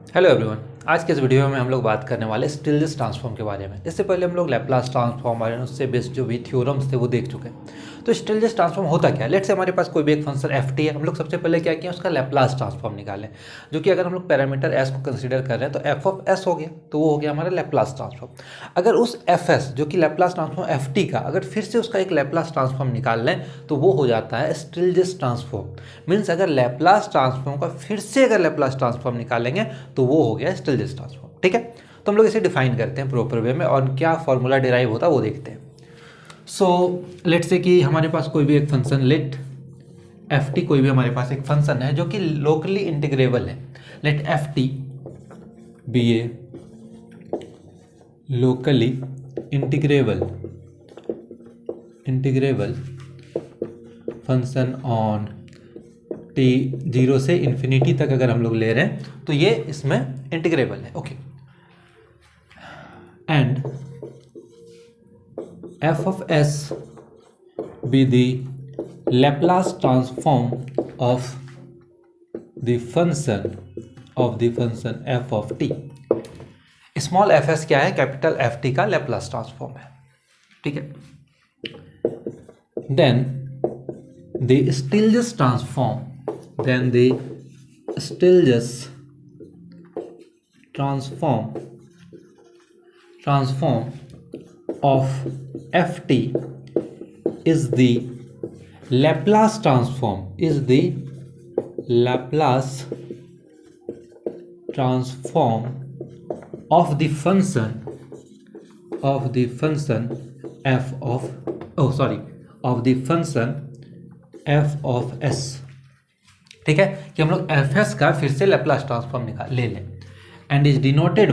Hello everyone. आज के इस वीडियो में हम लोग बात करने वाले स्टिल्स ट्रांसफॉर्म के बारे में। इससे पहले हम लोग लैप्लास ट्रांसफॉर्म और उससे बेस्ड जो भी थ्योरम्स थे वो देख चुके हैं। तो स्टिल्स ट्रांसफॉर्म होता क्या है? लेट्स से हमारे पास कोई भी एक फंक्शन एफ टी है। हम लोग सबसे पहले क्या किया, उसका लैप्लास ट्रांसफॉर्म निकालें, जो कि अगर हम लोग पैरामीटर एस को कंसीडर कर रहे हैं तो एफ ऑफ एस हो गया, तो वो हो गया हमारा लैप्लास ट्रांसफॉर्म। अगर उस एफ एस जो कि लैप्लास ट्रांसफॉर्म एफ टी का अगर फिर से उसका एक लैप्लास ट्रांसफॉर्म निकाल लें तो वो हो जाता है स्टिल्स ट्रांसफॉर्म। मीन्स अगर लैप्लास ट्रांसफॉर्म का फिर से अगर लैप्लास ट्रांसफॉर्म निकालेंगे तो वो हो गया स्टिल्स ट्रांसफॉर्म। ठीक है, तो हम लोग इसे डिफाइन करते हैं प्रॉपर वे में और क्या फॉर्मूला डिराइव होता है वो देखते हैं। सो लेट से कि हमारे पास कोई भी एक फंक्शन लेट एफ टी, कोई भी हमारे पास एक फंक्शन है जो कि लोकली इंटीग्रेबल है। Let f t be a locally integrable function on t 0 से इन्फिनिटी तक अगर हम लोग ले रहे हैं तो ये इसमें इंटीग्रेबल है। Okay, and f of s be the Laplace transform of the function f of t। Small f s क्या है? कैपिटल एफ टी का लैप्लास ट्रांसफॉर्म है। ठीक है, then the Stieltjes transform of ft is the Laplace transform of the function f of s। ठीक है, कि हम लोग एफ एस का फिर से लैप्लास ट्रांसफॉर्म निकाल ले लें एंड इज डिनोटेड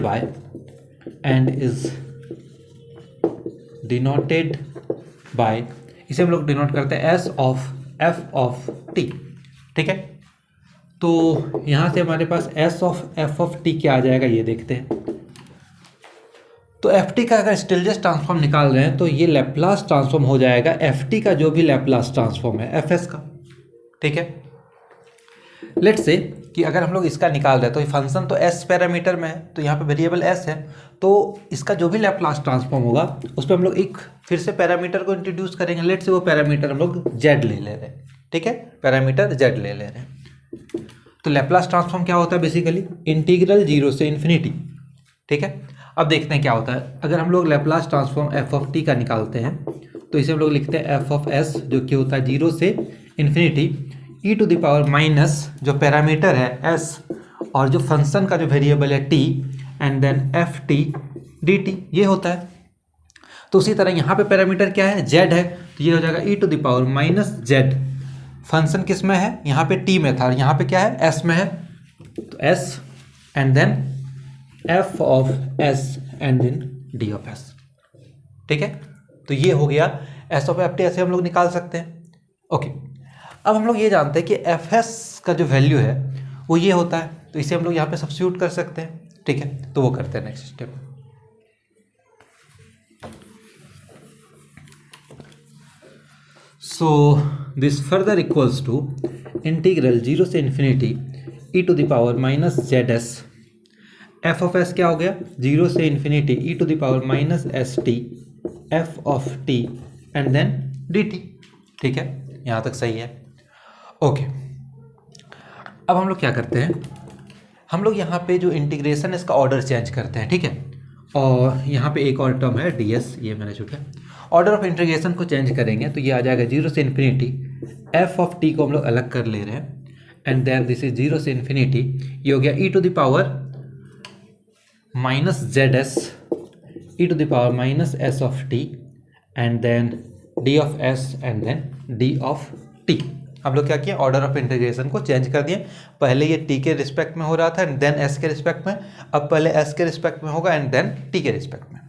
बाय इसे हम लोग डिनोट करते हैं S of F of T. ठीक है, तो यहाँ से हमारे पास S of F of T क्या आ जाएगा ये देखते हैं। तो एफ टी का अगर स्टिल्स ट्रांसफॉर्म निकाल रहे हैं तो ये लैप्लास ट्रांसफॉर्म हो जाएगा एफ टी का जो भी लैप्लास ट्रांसफॉर्म है एफ एस का। ठीक है, लेट्स से कि अगर हम लोग इसका निकाल रहे हैं तो ये फंक्शन तो एस पैरामीटर में है, तो यहाँ पे वेरिएबल एस है, तो इसका जो भी लैप्लास ट्रांसफॉर्म होगा उस पर हम लोग एक फिर से पैरामीटर को इंट्रोड्यूस करेंगे। लेट्स से वो पैरामीटर हम लोग जेड ले ले रहे हैं। ठीक है, पैरामीटर जेड ले ले रहे हैं। तो लैप्लास ट्रांसफॉर्म क्या होता है? बेसिकली इंटीग्रल 0 से इन्फिनिटी। ठीक है, अब देखते हैं क्या होता है। अगर हम लोग Laplace transform F of T का निकालते हैं तो इसे हम लोग लिखते हैं एफ ऑफ एस, जो कि होता है 0 से infinity e to the power minus जो पैरामीटर है एस और जो फंक्शन का जो वेरिएबल है t and then f t d t, ये होता है। तो उसी तरह यहाँ पे पैरामीटर क्या है? जेड है, तो ये हो जाएगा e to the power minus Z. Function किस में है? यहाँ पे टी में था और यहाँ पे क्या है? एस में है, तो s and then f of S and then D of s. ठीक है, तो ये हो गया एस ऑफ एफ टी। ऐसे हम लोग निकाल सकते हैं। ओके, अब हम लोग ये जानते हैं कि एफ एस का जो वैल्यू है वो ये होता है, तो इसे हम लोग यहाँ पे सब्स्टिट्यूट कर सकते हैं। ठीक है, तो वो करते हैं next step. So this further equals to integral 0 से infinity e to the power minus Z s. F of s क्या हो गया? 0 से infinity e to the power minus s t f of T and then d t. ठीक है, यहाँ तक सही है। ओके, अब हम लोग क्या करते हैं, हम लोग यहाँ पे जो इंटीग्रेशन है इसका ऑर्डर चेंज करते हैं। ठीक है, और यहाँ पे एक और टर्म है डी एस, ये मैंने चुका ऑर्डर ऑफ इंटीग्रेशन को चेंज करेंगे तो ये आ जाएगा 0 से इन्फिनिटी एफ ऑफ टी को हम लोग अलग कर ले रहे हैं एंड देन दिस इज 0 से इन्फिनिटी, ये हो गया e to the power minus Z S e to the power minus S of T and then D of S and then D of T. हम लोग क्या किए? ऑर्डर ऑफ इंटीग्रेशन को change कर दिए। पहले ये टी के रिस्पेक्ट में हो रहा था एंड देन एस के रिस्पेक्ट में, अब पहले एस के रिस्पेक्ट में होगा एंड देन टी के रिस्पेक्ट में।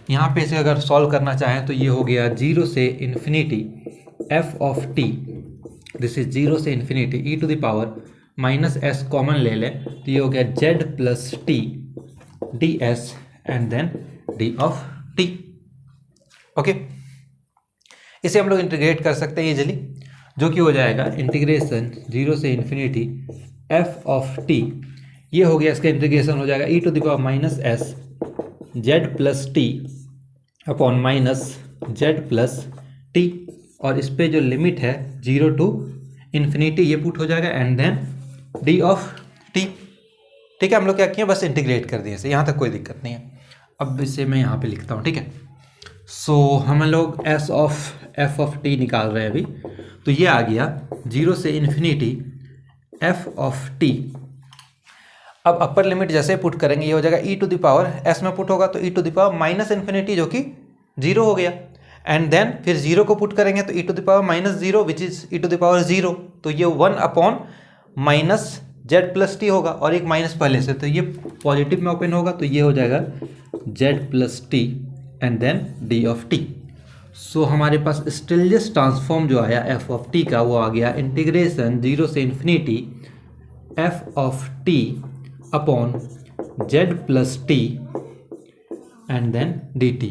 यहाँ पे इसे अगर सॉल्व करना चाहें तो ये हो गया 0 से infinity f of t, this is 0 से infinity e to the power minus s common ले लें तो ये हो गया z plus t d s and then D of t. Okay, इसे हम लोग इंटीग्रेट कर सकते हैं इजीली, जो कि हो जाएगा इंटीग्रेशन 0 से इन्फिनिटी एफ ऑफ टी, ये हो गया, इसका इंटीग्रेशन हो जाएगा e to the power minus s z plus t upon minus z plus t, और इस पे जो लिमिट है 0 टू इन्फिनिटी ये पुट हो जाएगा, and then D of T. ठीक है, हम लोग क्या किए, बस इंटीग्रेट कर दिए इसे, यहाँ तक कोई दिक्कत नहीं है। अब इसे मैं यहाँ पे लिखता हूँ। ठीक है, सो हम लोग S of F of T निकाल रहे हैं अभी, तो ये आ गया 0 से इन्फिनिटी एफ ऑफ टी। अब अपर लिमिट जैसे पुट करेंगे ये हो जाएगा e to the power s में पुट होगा तो e to the power minus infinity जो कि 0 हो गया, एंड देन फिर 0 को पुट करेंगे तो e to the power minus 0 which is e to the power 0, तो ये 1 upon minus z plus t होगा, और एक माइनस पहले से, तो ये पॉजिटिव में ओपन होगा, तो ये हो जाएगा Z plus T and then D of T. So हमारे पास स्टिल्जियस ट्रांसफॉर्म जो आया एफ ऑफ टी का वो आ गया इंटीग्रेशन 0 से infinity f of t upon z plus T and then d t.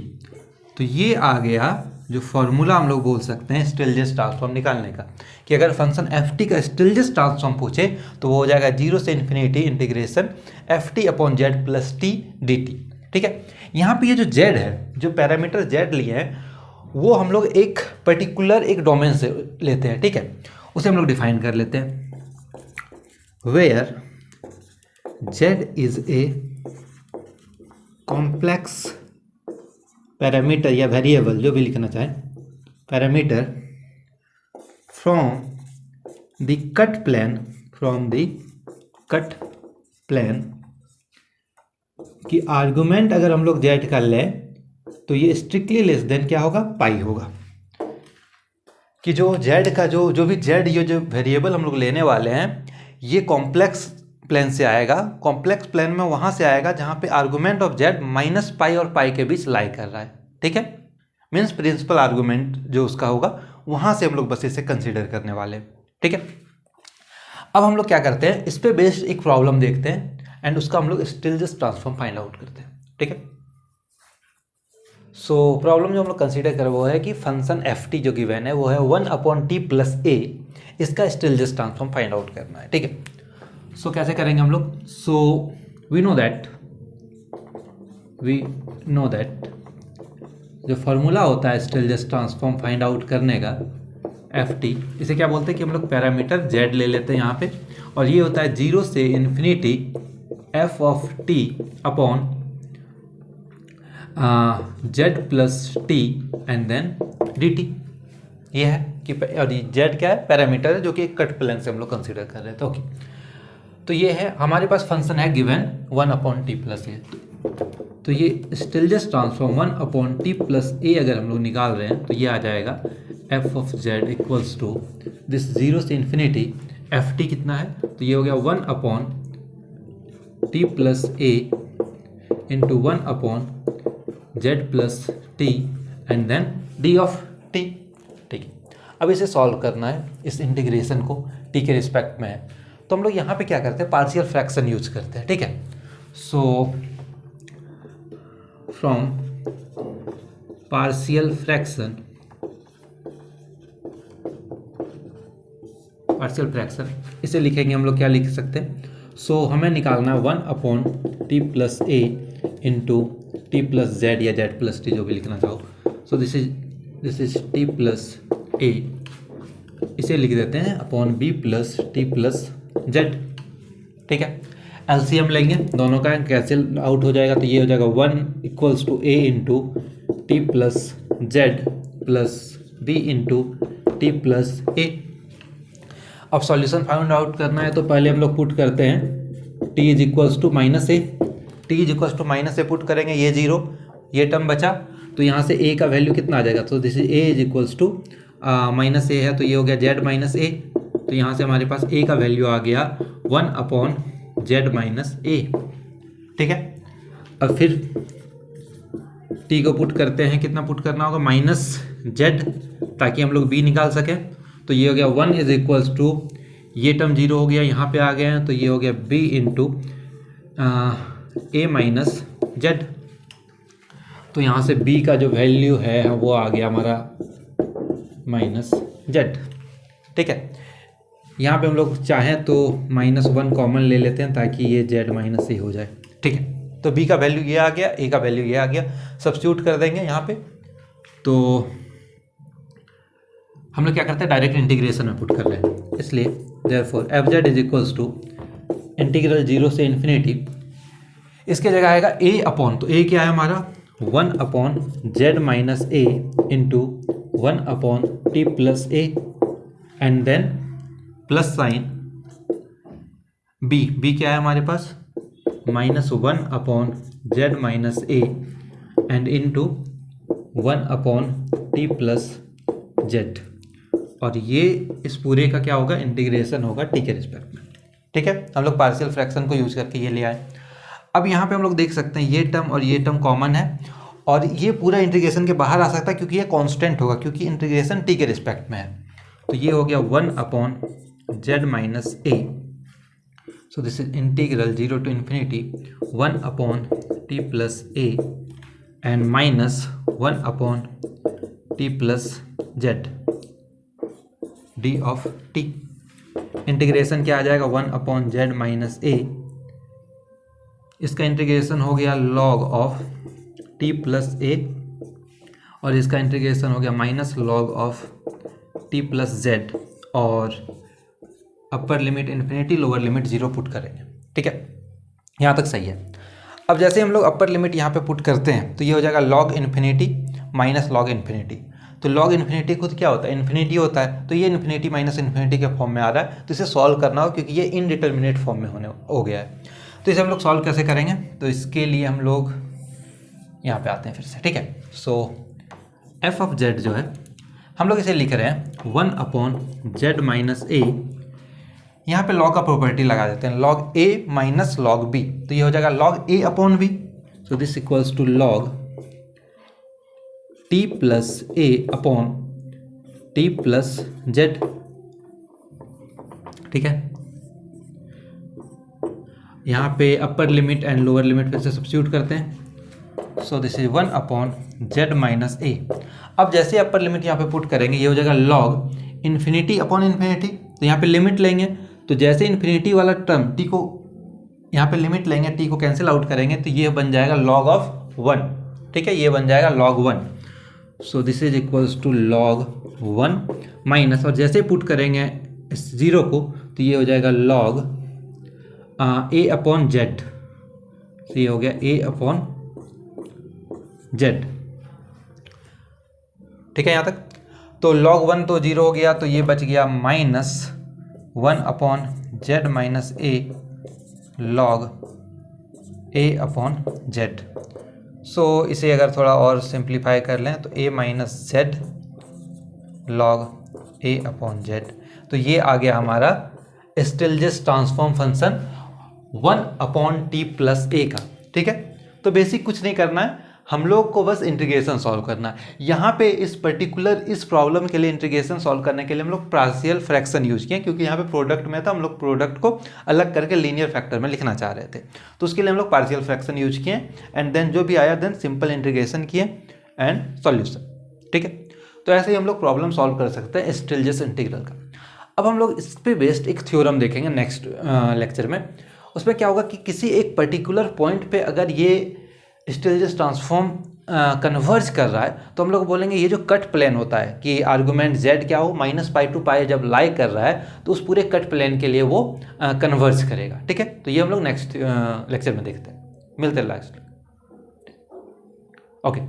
तो ये आ गया जो फॉर्मूला हम लोग बोल सकते हैं स्टिल्जियस ट्रांसफॉर्म निकालने का, कि अगर फंक्शन एफ टी का स्टिल्जियस ट्रांसफॉर्म पूछे तो वो हो जाएगा 0 से infinity integration F T upon z plus t d t. ठीक है, यहाँ पे ये जो जेड है, जो पैरामीटर जेड लिए हैं वो हम लोग एक पर्टिकुलर एक डोमेन से लेते हैं। ठीक है, उसे हम लोग डिफाइन कर लेते हैं, where z is a complex parameter या वेरिएबल जो भी लिखना चाहें, parameter from the cut plane, from the cut plane की आर्गुमेंट अगर हम लोग जेड कर लें तो ये स्ट्रिक्टली लेस देन क्या होगा, पाई होगा। कि जो जेड का जो भी जेड ये जो वेरिएबल हम लोग लेने वाले हैं ये कॉम्प्लेक्स प्लेन से आएगा, कॉम्प्लेक्स प्लेन में वहाँ से आएगा जहाँ पे argument of Z minus pi और पाई के बीच लाई कर रहा है। ठीक है, मीन्स प्रिंसिपल आर्गुमेंट जो उसका होगा वहाँ से हम लोग बस इसे कंसीडर करने वाले हैं। ठीक है, अब हम लोग क्या करते हैं, इस पे बेस्ड एक प्रॉब्लम देखते हैं एंड उसका हम लोग स्टिल्जियस ट्रांसफॉर्म फाइंड आउट करते हैं। ठीक है, सो प्रॉब्लम जो हम लोग कंसीडर कर वो है कि फंक्शन एफ टी जो गिवन है वो है 1 अपॉन टी प्लस ए, इसका स्टिल्जियस ट्रांसफॉर्म फाइंड आउट करना है। ठीक है, सो कैसे करेंगे हम लोग, सो वी नो दैट जो फॉर्मूला होता है स्टिल्जियस ट्रांसफॉर्म फाइंड आउट करने का एफ टी, इसे क्या बोलते हैं कि हम लोग पैरामीटर जेड ले लेते हैं यहाँ पे, और ये होता है 0 से infinity f of t upon z plus T and then d t. ये है कि, और जेड क्या है, पैरामीटर है जो कि कट प्लेन से हम लोग कंसीडर कर रहे थे। ओके, तो ये है हमारे पास फंक्शन है गिवन 1 अपॉन टी प्लस ए, तो ये स्टिल्जियस ट्रांसफॉर्म 1 अपॉन टी प्लस ए अगर हम लोग निकाल रहे हैं तो ये आ जाएगा f of z equals to this 0 से इन्फिनिटी एफ टी कितना है, तो ये हो गया 1 upon T plus A into 1 upon z plus T and then D of T. ठीक है, अब इसे सॉल्व करना है, इस इंटीग्रेशन को टी के रिस्पेक्ट में है, तो हम लोग यहाँ पे क्या करते हैं, पार्शियल फ्रैक्शन यूज करते हैं। ठीक है, सो फ्रॉम पार्शियल फ्रैक्शन इसे लिखेंगे हम लोग, क्या लिख सकते हैं, सो हमें निकालना है 1 अपॉन टी प्लस ए इंटू टी प्लस जेड या जेड प्लस टी जो भी लिखना चाहो, so this is T plus A, इसे लिख देते हैं upon B plus T plus Z. ठीक है, एलसीएम लेंगे, दोनों का कैंसिल आउट हो जाएगा, तो ये हो जाएगा 1 equals to A into T plus Z plus B into T plus A. अब सॉल्यूशन फाइंड आउट करना है तो पहले हम लोग पुट करते हैं t is equals to minus a, t is equals to minus a put करेंगे, ये 0, ये टर्म बचा, तो यहाँ से ए का वैल्यू कितना आ जाएगा, तो this is A is equals to minus A है तो ये हो गया जेड माइनस ए, तो यहाँ से हमारे पास ए का वैल्यू आ गया 1 अपॉन जेड माइनस ए। ठीक है, अब फिर टी को पुट करते हैं, कितना पुट करना होगा, माइनस जेड, ताकि हम लोग बी निकाल सकें, तो ये हो गया 1 इज इक्वल्स टू, ये टर्म 0 हो गया, यहाँ पे आ गए हैं तो ये हो गया बी इंटू ए माइनस जेड, तो यहाँ से b का जो वैल्यू है वो आ गया हमारा माइनस जेड। ठीक है, यहाँ पे हम लोग चाहें तो -1 कॉमन ले लेते हैं ताकि ये z माइनस ए हो जाए, ठीक है। तो b का वैल्यू ये आ गया, a का वैल्यू ये आ गया, सब्स्टिट्यूट कर देंगे यहाँ पे। तो हम लोग क्या करते हैं, डायरेक्ट इंटीग्रेशन में पुट कर रहे हैं, इसलिए therefore f z is equals to integral 0 से इन्फिनिटी, इसके जगह आएगा a अपॉन, तो a क्या है हमारा 1 upon Z minus a into 1 upon T plus a and then plus sign b क्या है हमारे पास -1 upon Z minus a and into 1 upon T plus Z, और ये इस पूरे का क्या होगा, इंटीग्रेशन होगा टी के रिस्पेक्ट में, ठीक है। हम लोग पार्शियल फ्रैक्शन को यूज करके ये ले आए। अब यहाँ पे हम लोग देख सकते हैं ये टर्म और ये टर्म कॉमन है, और ये पूरा इंटीग्रेशन के बाहर आ सकता है क्योंकि ये कांस्टेंट होगा, क्योंकि इंटीग्रेशन टी के रिस्पेक्ट में है। तो ये हो गया 1 upon Z minus a, so this is integral 0 to infinity 1 upon T plus a and minus 1 upon T plus z d of t. Integration क्या आ जाएगा 1 अपॉन जेड माइनस ए, इसका इंटीग्रेशन हो गया log of T plus A, और इसका integration हो गया minus log of T plus Z, और upper limit infinity lower limit 0 put करेंगे, ठीक है। यहाँ तक सही है। अब जैसे हम लोग अपर लिमिट यहाँ पे पुट करते हैं तो ये हो जाएगा log infinity minus log infinity. तो लॉग इन्फिनिटी खुद क्या होता है, इन्फिनिटी होता है, तो ये इन्फिनिटी माइनस इन्फिनिटी के फॉर्म में आ रहा है, तो इसे सॉल्व करना हो क्योंकि ये इनडिटर्मिनेट फॉर्म में हो गया है। तो इसे हम लोग सॉल्व कैसे करेंगे, तो इसके लिए हम लोग यहाँ पे आते हैं फिर से, ठीक है। सो एफ ऑफ जेड जो है हम लोग इसे लिख रहे हैं 1 अपॉन जेड माइनस ए, यहाँ पे लॉग का प्रॉपर्टी लगा देते हैं, log A minus log B, तो ये हो जाएगा log A upon B, so this equals to log T plus A upon T plus Z, ठीक है। यहाँ पे upper limit and lower limit फिर से सब्स्टिट्यूट करते हैं, so this is 1 upon Z minus A. अब जैसे अपर लिमिट यहाँ पे पुट करेंगे ये हो जाएगा लॉग इन्फिनिटी अपॉन इन्फिनिटी, तो यहाँ पे लिमिट लेंगे, तो जैसे इन्फिनिटी वाला टर्म टी को यहाँ पे लिमिट लेंगे, टी को कैंसिल आउट करेंगे, तो ये बन जाएगा लॉग ऑफ 1, ठीक है, ये बन जाएगा log 1, so this is equals to log 1 minus, और जैसे पुट करेंगे इस 0 को तो ये हो जाएगा log a अपॉन जेड, तो ये हो गया a अपॉन जेड, ठीक है यहाँ तक। तो log 1 तो 0 हो गया, तो ये बच गया -1 upon Z minus A log a upon Z. So इसे अगर थोड़ा और सिंप्लीफाई कर लें तो a minus Z log a upon Z, तो ये आ गया हमारा Stieltjes transform function 1 upon T plus A का, ठीक है। तो बेसिक कुछ नहीं करना है, हम लोग को बस इंटीग्रेशन सॉल्व करना है। यहाँ पे इस पर्टिकुलर इस प्रॉब्लम के लिए इंटीग्रेशन सॉल्व करने के लिए हम लोग पार्शियल फ्रैक्शन यूज किए, क्योंकि यहाँ पे प्रोडक्ट में था, हम लोग प्रोडक्ट को अलग करके लीनियर फैक्टर में लिखना चाह रहे थे, तो उसके लिए हम लोग पार्शियल फ्रैक्शन यूज किए एंड देन जो भी आया देन सिंपल इंटीग्रेशन किए एंड सॉल्यूशन, ठीक है। तो ऐसे ही हम लोग प्रॉब्लम सॉल्व कर सकते हैं स्टिल्जिस इंटीग्रल का। अब हम लोग इस पे बेस्ड एक थ्योरम देखेंगे नेक्स्ट लेक्चर में। उसमें क्या होगा कि किसी एक पर्टिकुलर पॉइंट पे अगर ये स्टिल्जिस ट्रांसफॉर्म कन्वर्ज कर रहा है तो हम लोग बोलेंगे ये जो कट प्लेन होता है कि आर्गुमेंट z क्या हो -π to π जब लाई कर रहा है तो उस पूरे कट प्लेन के लिए वो कन्वर्ज करेगा, ठीक है। तो ये हम लोग नेक्स्ट लेक्चर में देखते हैं, मिलते हैं लास्ट, ओके।